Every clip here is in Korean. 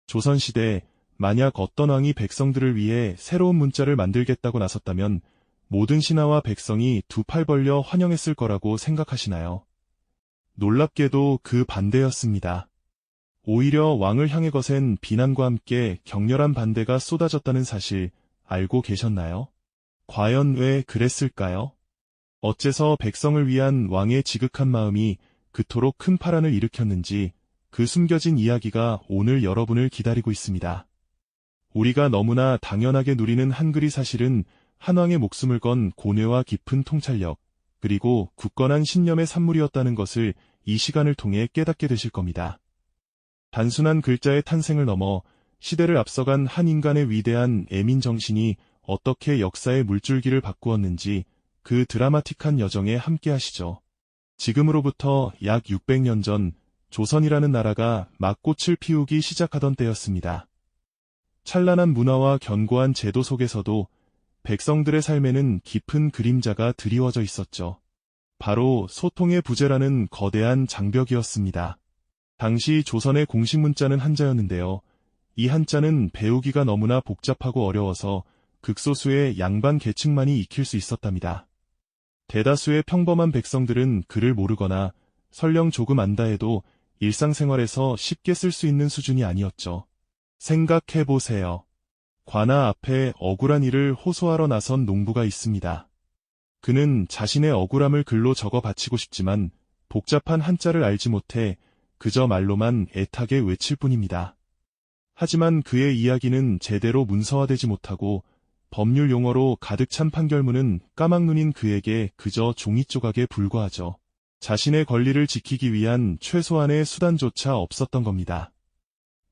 조선시대 만약 어떤 왕이 백성들을 위해 새로운 문자를 만들겠다고 나섰다면 모든 신하와 백성이 두 팔 벌려 환영했을 거라고 생각하시나요? 놀랍게도 그 반대였습니다. 오히려 왕을 향해 거센 비난과 함께 격렬한 반대가 쏟아졌다는 사실 알고 계셨나요? 과연 왜 그랬을까요? 어째서 백성을 위한 왕의 지극한 마음이 그토록 큰 파란을 일으켰는지 그 숨겨진 이야기가 오늘 여러분을 기다리고 있습니다. 우리가 너무나 당연하게 누리는 한글이 사실은 한왕의 목숨을 건 고뇌와 깊은 통찰력, 그리고 굳건한 신념의 산물이었다는 것을 이 시간을 통해 깨닫게 되실 겁니다. 단순한 글자의 탄생을 넘어 시대를 앞서간 한 인간의 위대한 애민 정신이 어떻게 역사의 물줄기를 바꾸었는지 그 드라마틱한 여정에 함께 하시죠. 지금으로부터 약 600년 전 조선이라는 나라가 막 꽃을 피우기 시작하던 때였습니다. 찬란한 문화와 견고한 제도 속에서도 백성들의 삶에는 깊은 그림자가 드리워져 있었죠. 바로 소통의 부재라는 거대한 장벽이었습니다. 당시 조선의 공식 문자는 한자였는데요. 이 한자는 배우기가 너무나 복잡하고 어려워서 극소수의 양반 계층만이 익힐 수 있었답니다. 대다수의 평범한 백성들은 글을 모르거나 설령 조금 안다 해도 일상생활에서 쉽게 쓸 수 있는 수준이 아니었죠. 생각해보세요. 관아 앞에 억울한 일을 호소하러 나선 농부가 있습니다. 그는 자신의 억울함을 글로 적어 바치고 싶지만 복잡한 한자를 알지 못해 그저 말로만 애타게 외칠 뿐입니다. 하지만 그의 이야기는 제대로 문서화되지 못하고 법률 용어로 가득 찬 판결문은 까막눈인 그에게 그저 종이 조각에 불과하죠. 자신의 권리를 지키기 위한 최소한의 수단조차 없었던 겁니다.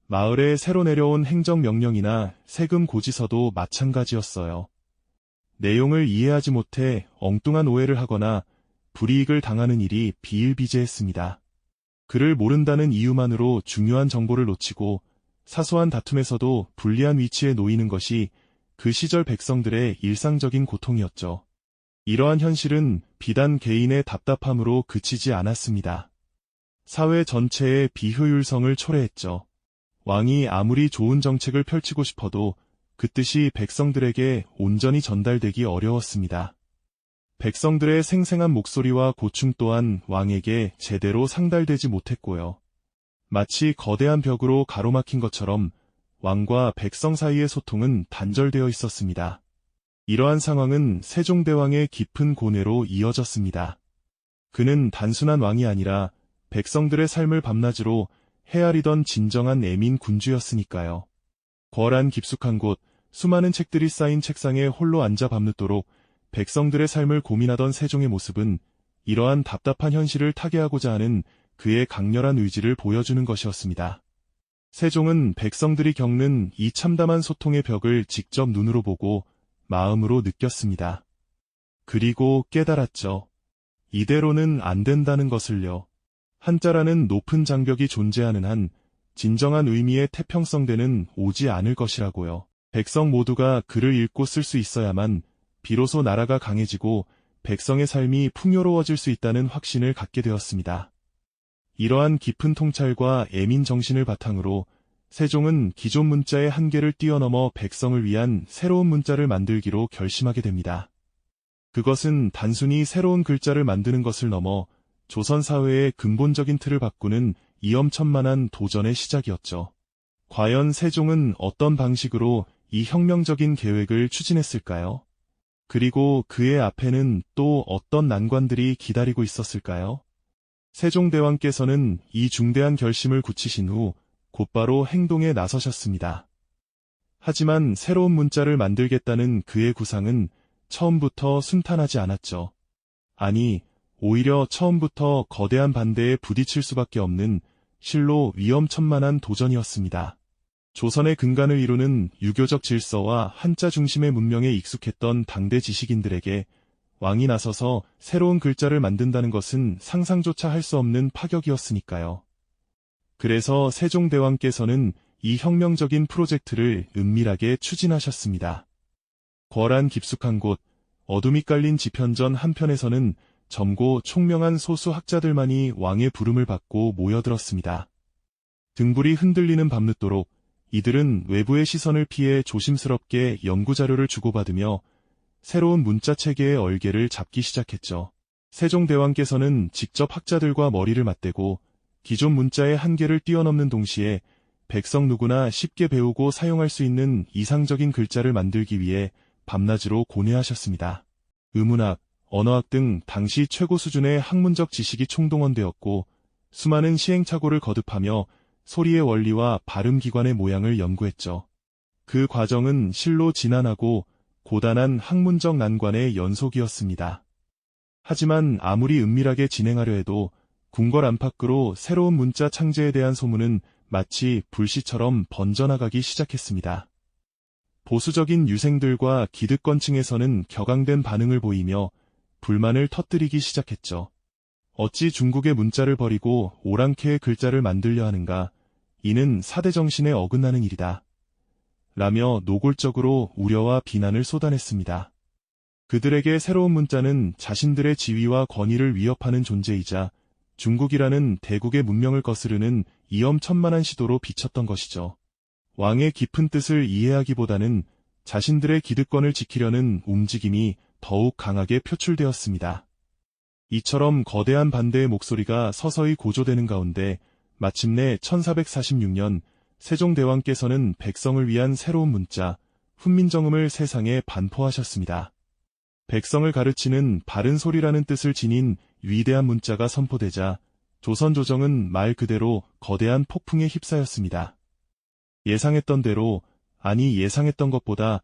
마을에 새로 내려온 행정명령이나 세금 고지서도 마찬가지였어요. 내용을 이해하지 못해 엉뚱한 오해를 하거나 불이익을 당하는 일이 비일비재했습니다. 글을 모른다는 이유만으로 중요한 정보를 놓치고 사소한 다툼에서도 불리한 위치에 놓이는 것이 그 시절 백성들의 일상적인 고통이었죠. 이러한 현실은 비단 개인의 답답함으로 그치지 않았습니다. 사회 전체의 비효율성을 초래했죠. 왕이 아무리 좋은 정책을 펼치고 싶어도 그 뜻이 백성들에게 온전히 전달되기 어려웠습니다. 백성들의 생생한 목소리와 고충 또한 왕에게 제대로 상달되지 못했고요. 마치 거대한 벽으로 가로막힌 것처럼 왕과 백성 사이의 소통은 단절되어 있었습니다. 이러한 상황은 세종대왕의 깊은 고뇌로 이어졌습니다. 그는 단순한 왕이 아니라 백성들의 삶을 밤낮으로 헤아리던 진정한 애민 군주였으니까요. 거란 깊숙한 곳, 수많은 책들이 쌓인 책상에 홀로 앉아 밤늦도록 백성들의 삶을 고민하던 세종의 모습은 이러한 답답한 현실을 타개하고자 하는 그의 강렬한 의지를 보여주는 것이었습니다. 세종은 백성들이 겪는 이 참담한 소통의 벽을 직접 눈으로 보고 마음으로 느꼈습니다. 그리고 깨달았죠. 이대로는 안 된다는 것을요. 한자라는 높은 장벽이 존재하는 한 진정한 의미의 태평성대는 오지 않을 것이라고요. 백성 모두가 글을 읽고 쓸 수 있어야만 비로소 나라가 강해지고 백성의 삶이 풍요로워질 수 있다는 확신을 갖게 되었습니다. 이러한 깊은 통찰과 애민 정신을 바탕으로 세종은 기존 문자의 한계를 뛰어넘어 백성을 위한 새로운 문자를 만들기로 결심하게 됩니다. 그것은 단순히 새로운 글자를 만드는 것을 넘어 조선 사회의 근본적인 틀을 바꾸는 위험천만한 도전의 시작이었죠. 과연 세종은 어떤 방식으로 이 혁명적인 계획을 추진했을까요? 그리고 그의 앞에는 또 어떤 난관들이 기다리고 있었을까요? 세종대왕께서는 이 중대한 결심을 굳히신 후 곧바로 행동에 나서셨습니다. 하지만 새로운 문자를 만들겠다는 그의 구상은 처음부터 순탄하지 않았죠. 아니, 오히려 처음부터 거대한 반대에 부딪힐 수밖에 없는 실로 위험천만한 도전이었습니다. 조선의 근간을 이루는 유교적 질서와 한자 중심의 문명에 익숙했던 당대 지식인들에게 왕이 나서서 새로운 글자를 만든다는 것은 상상조차 할 수 없는 파격이었으니까요. 그래서 세종대왕께서는 이 혁명적인 프로젝트를 은밀하게 추진하셨습니다. 거란 깊숙한 곳, 어둠이 깔린 지편전 한편에서는 젊고 총명한 소수 학자들만이 왕의 부름을 받고 모여들었습니다. 등불이 흔들리는 밤늦도록 이들은 외부의 시선을 피해 조심스럽게 연구자료를 주고받으며 새로운 문자 체계의 얼개를 잡기 시작했죠. 세종대왕께서는 직접 학자들과 머리를 맞대고 기존 문자의 한계를 뛰어넘는 동시에 백성 누구나 쉽게 배우고 사용할 수 있는 이상적인 글자를 만들기 위해 밤낮으로 고뇌하셨습니다. 의문학, 언어학 등 당시 최고 수준의 학문적 지식이 총동원되었고 수많은 시행착오를 거듭하며 소리의 원리와 발음 기관의 모양을 연구했죠. 그 과정은 실로 지난하고 고단한 학문적 난관의 연속이었습니다. 하지만 아무리 은밀하게 진행하려 해도 궁궐 안팎으로 새로운 문자 창제에 대한 소문은 마치 불씨처럼 번져나가기 시작했습니다. 보수적인 유생들과 기득권층에서는 격앙된 반응을 보이며 불만을 터뜨리기 시작했죠. 어찌 중국의 문자를 버리고 오랑캐의 글자를 만들려 하는가? 이는 사대 정신에 어긋나는 일이다. 라며 노골적으로 우려와 비난을 쏟아냈습니다. 그들에게 새로운 문자는 자신들의 지위와 권위를 위협하는 존재이자 중국이라는 대국의 문명을 거스르는 위험천만한 시도로 비쳤던 것이죠. 왕의 깊은 뜻을 이해하기보다는 자신들의 기득권을 지키려는 움직임이 더욱 강하게 표출되었습니다. 이처럼 거대한 반대의 목소리가 서서히 고조되는 가운데 마침내 1446년 세종대왕께서는 백성을 위한 새로운 문자, 훈민정음을 세상에 반포하셨습니다. 백성을 가르치는 바른 소리라는 뜻을 지닌 위대한 문자가 선포되자 조선조정은 말 그대로 거대한 폭풍에 휩싸였습니다. 예상했던 대로, 아니 예상했던 것보다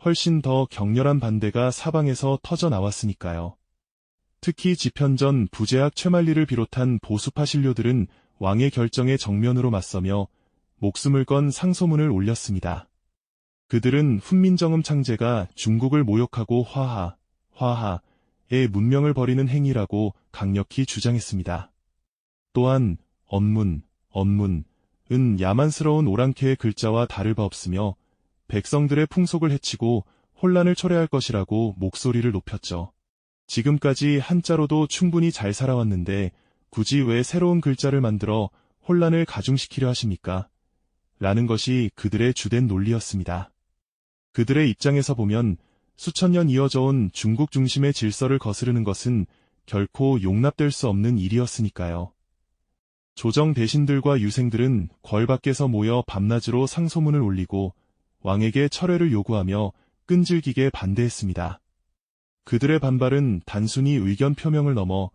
훨씬 더 격렬한 반대가 사방에서 터져 나왔으니까요. 특히 집현전 부제학 최만리를 비롯한 보수파 신료들은 왕의 결정에 정면으로 맞서며 목숨을 건 상소문을 올렸습니다. 그들은 훈민정음 창제가 중국을 모욕하고 화하의 문명을 버리는 행위라고 강력히 주장했습니다. 또한 언문은 야만스러운 오랑캐의 글자와 다를 바 없으며 백성들의 풍속을 해치고 혼란을 초래할 것이라고 목소리를 높였죠. 지금까지 한자로도 충분히 잘 살아왔는데 굳이 왜 새로운 글자를 만들어 혼란을 가중시키려 하십니까? 라는 것이 그들의 주된 논리였습니다. 그들의 입장에서 보면 수천 년 이어져온 중국 중심의 질서를 거스르는 것은 결코 용납될 수 없는 일이었으니까요. 조정 대신들과 유생들은 궐 밖에서 모여 밤낮으로 상소문을 올리고 왕에게 철회를 요구하며 끈질기게 반대했습니다. 그들의 반발은 단순히 의견 표명을 넘어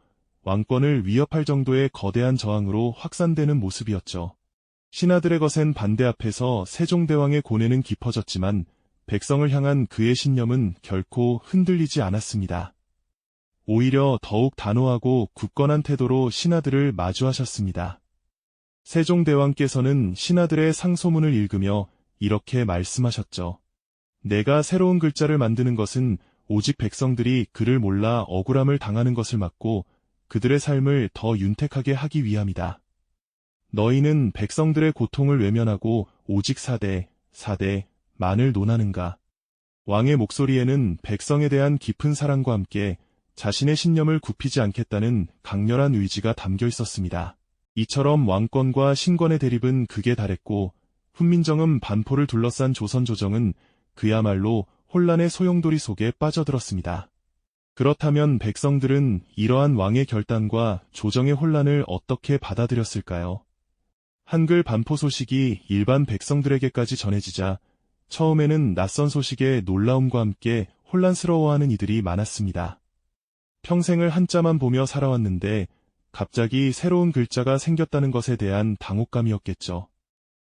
왕권을 위협할 정도의 거대한 저항으로 확산되는 모습이었죠. 신하들의 거센 반대 앞에서 세종대왕의 고뇌는 깊어졌지만 백성을 향한 그의 신념은 결코 흔들리지 않았습니다. 오히려 더욱 단호하고 굳건한 태도로 신하들을 마주하셨습니다. 세종대왕께서는 신하들의 상소문을 읽으며 이렇게 말씀하셨죠. 내가 새로운 글자를 만드는 것은 오직 백성들이 그를 몰라 억울함을 당하는 것을 막고 그들의 삶을 더 윤택하게 하기 위함이다. 너희는 백성들의 고통을 외면하고 오직 사대만을 논하는가? 왕의 목소리에는 백성에 대한 깊은 사랑과 함께 자신의 신념을 굽히지 않겠다는 강렬한 의지가 담겨 있었습니다. 이처럼 왕권과 신권의 대립은 극에 달했고 훈민정음 반포를 둘러싼 조선조정은 그야말로 혼란의 소용돌이 속에 빠져들었습니다. 그렇다면 백성들은 이러한 왕의 결단과 조정의 혼란을 어떻게 받아들였을까요? 한글 반포 소식이 일반 백성들에게까지 전해지자 처음에는 낯선 소식에 놀라움과 함께 혼란스러워하는 이들이 많았습니다. 평생을 한자만 보며 살아왔는데 갑자기 새로운 글자가 생겼다는 것에 대한 당혹감이었겠죠.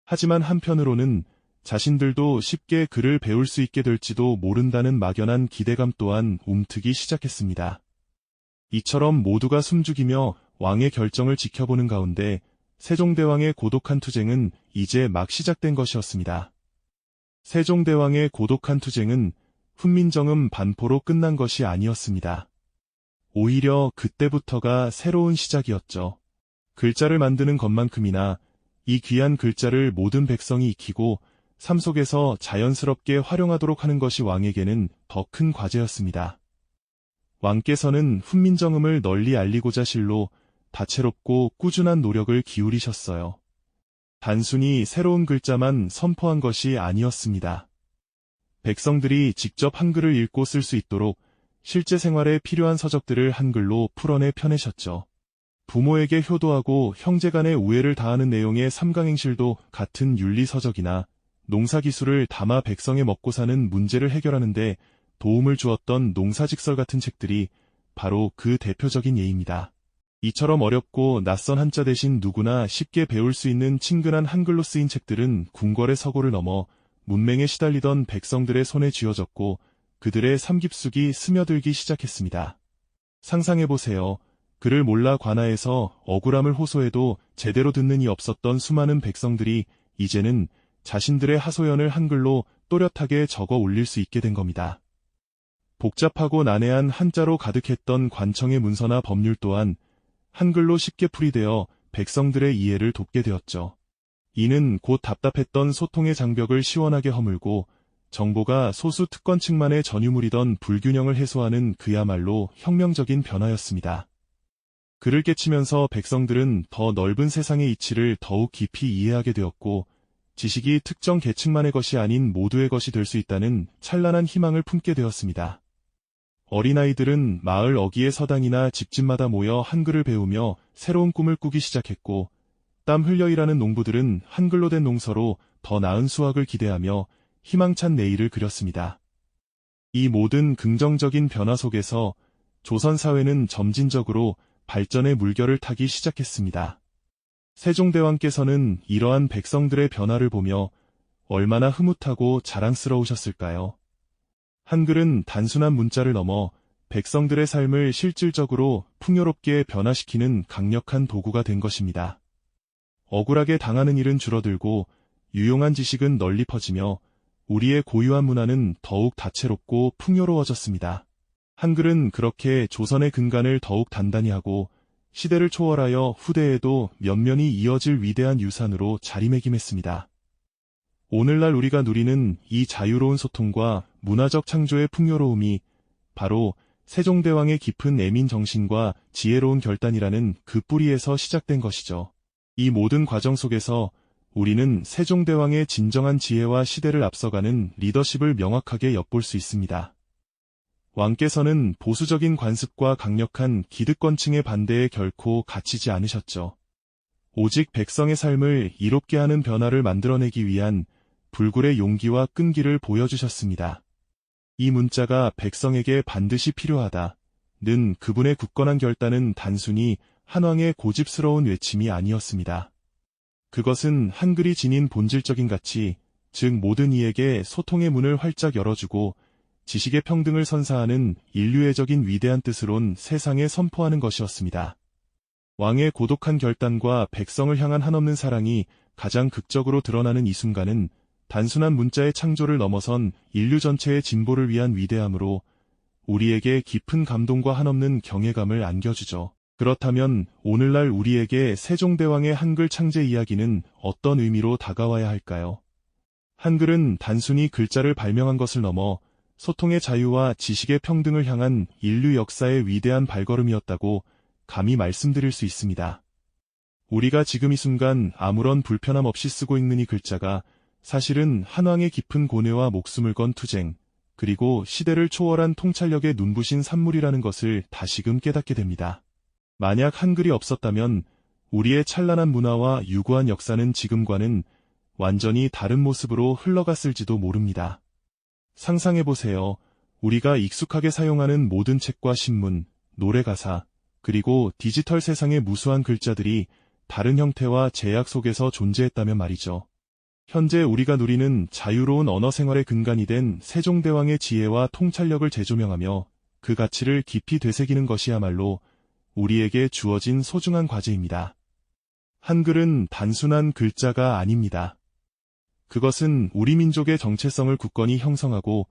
하지만 한편으로는 자신들도 쉽게 글을 배울 수 있게 될지도 모른다는 막연한 기대감 또한 움트기 시작했습니다. 이처럼 모두가 숨죽이며 왕의 결정을 지켜보는 가운데 세종대왕의 고독한 투쟁은 이제 막 시작된 것이었습니다. 세종대왕의 고독한 투쟁은 훈민정음 반포로 끝난 것이 아니었습니다. 오히려 그때부터가 새로운 시작이었죠. 글자를 만드는 것만큼이나 이 귀한 글자를 모든 백성이 익히고 삶 속에서 자연스럽게 활용하도록 하는 것이 왕에게는 더 큰 과제였습니다. 왕께서는 훈민정음을 널리 알리고자 실로 다채롭고 꾸준한 노력을 기울이셨어요. 단순히 새로운 글자만 선포한 것이 아니었습니다. 백성들이 직접 한글을 읽고 쓸 수 있도록 실제 생활에 필요한 서적들을 한글로 풀어내 펴내셨죠. 부모에게 효도하고 형제 간의 우애를 다하는 내용의 삼강행실도 같은 윤리서적이나 농사기술을 담아 백성의 먹고 사는 문제를 해결하는 데 도움을 주었던 농사직설 같은 책들이 바로 그 대표적인 예입니다. 이처럼 어렵고 낯선 한자 대신 누구나 쉽게 배울 수 있는 친근한 한글로 쓰인 책들은 궁궐의 서고를 넘어 문맹에 시달리던 백성들의 손에 쥐어졌고 그들의 삶 깊숙이 스며들기 시작했습니다. 상상해보세요. 글을 몰라 관아에서 억울함을 호소해도 제대로 듣는 이 없었던 수많은 백성들이 이제는 자신들의 하소연을 한글로 또렷하게 적어 올릴 수 있게 된 겁니다. 복잡하고 난해한 한자로 가득했던 관청의 문서나 법률 또한 한글로 쉽게 풀이되어 백성들의 이해를 돕게 되었죠. 이는 곧 답답했던 소통의 장벽을 시원하게 허물고 정보가 소수 특권층만의 전유물이던 불균형을 해소하는 그야말로 혁명적인 변화였습니다. 글을 깨치면서 백성들은 더 넓은 세상의 이치를 더욱 깊이 이해하게 되었고 지식이 특정 계층만의 것이 아닌 모두의 것이 될 수 있다는 찬란한 희망을 품게 되었습니다. 어린아이들은 마을 어귀의 서당이나 집집마다 모여 한글을 배우며 새로운 꿈을 꾸기 시작했고 땀 흘려 일하는 농부들은 한글로 된 농서로 더 나은 수확을 기대하며 희망찬 내일을 그렸습니다. 이 모든 긍정적인 변화 속에서 조선 사회는 점진적으로 발전의 물결을 타기 시작했습니다. 세종대왕께서는 이러한 백성들의 변화를 보며 얼마나 흐뭇하고 자랑스러우셨을까요? 한글은 단순한 문자를 넘어 백성들의 삶을 실질적으로 풍요롭게 변화시키는 강력한 도구가 된 것입니다. 억울하게 당하는 일은 줄어들고 유용한 지식은 널리 퍼지며 우리의 고유한 문화는 더욱 다채롭고 풍요로워졌습니다. 한글은 그렇게 조선의 근간을 더욱 단단히 하고 시대를 초월하여 후대에도 면면이 이어질 위대한 유산으로 자리매김했습니다. 오늘날 우리가 누리는 이 자유로운 소통과 문화적 창조의 풍요로움이 바로 세종대왕의 깊은 애민 정신과 지혜로운 결단이라는 그 뿌리에서 시작된 것이죠. 이 모든 과정 속에서 우리는 세종대왕의 진정한 지혜와 시대를 앞서가는 리더십을 명확하게 엿볼 수 있습니다. 왕께서는 보수적인 관습과 강력한 기득권층의 반대에 결코 갇히지 않으셨죠. 오직 백성의 삶을 이롭게 하는 변화를 만들어내기 위한 불굴의 용기와 끈기를 보여주셨습니다. 이 문자가 백성에게 반드시 필요하다. 는 그분의 굳건한 결단은 단순히 한왕의 고집스러운 외침이 아니었습니다. 그것은 한글이 지닌 본질적인 가치, 즉 모든 이에게 소통의 문을 활짝 열어주고 지식의 평등을 선사하는 인류애적인 위대한 뜻으론 세상에 선포하는 것이었습니다. 왕의 고독한 결단과 백성을 향한 한없는 사랑이 가장 극적으로 드러나는 이 순간은 단순한 문자의 창조를 넘어선 인류 전체의 진보를 위한 위대함으로 우리에게 깊은 감동과 한없는 경외감을 안겨주죠. 그렇다면 오늘날 우리에게 세종대왕의 한글 창제 이야기는 어떤 의미로 다가와야 할까요? 한글은 단순히 글자를 발명한 것을 넘어 소통의 자유와 지식의 평등을 향한 인류 역사의 위대한 발걸음이었다고 감히 말씀드릴 수 있습니다. 우리가 지금 이 순간 아무런 불편함 없이 쓰고 있는 이 글자가 사실은 한왕의 깊은 고뇌와 목숨을 건 투쟁, 그리고 시대를 초월한 통찰력의 눈부신 산물이라는 것을 다시금 깨닫게 됩니다. 만약 한글이 없었다면 우리의 찬란한 문화와 유구한 역사는 지금과는 완전히 다른 모습으로 흘러갔을지도 모릅니다. 상상해보세요. 우리가 익숙하게 사용하는 모든 책과 신문, 노래 가사, 그리고 디지털 세상의 무수한 글자들이 다른 형태와 제약 속에서 존재했다면 말이죠. 현재 우리가 누리는 자유로운 언어 생활의 근간이 된 세종대왕의 지혜와 통찰력을 재조명하며 그 가치를 깊이 되새기는 것이야말로 우리에게 주어진 소중한 과제입니다. 한글은 단순한 글자가 아닙니다. 그것은 우리 민족의 정체성을 굳건히 형성하고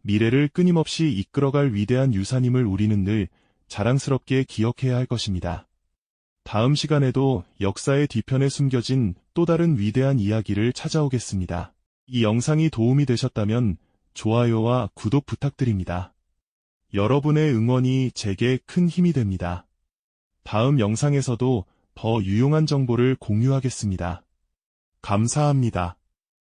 미래를 끊임없이 이끌어갈 위대한 유산임을 우리는 늘 자랑스럽게 기억해야 할 것입니다. 다음 시간에도 역사의 뒤편에 숨겨진 또 다른 위대한 이야기를 찾아오겠습니다. 이 영상이 도움이 되셨다면 좋아요와 구독 부탁드립니다. 여러분의 응원이 제게 큰 힘이 됩니다. 다음 영상에서도 더 유용한 정보를 공유하겠습니다. 감사합니다.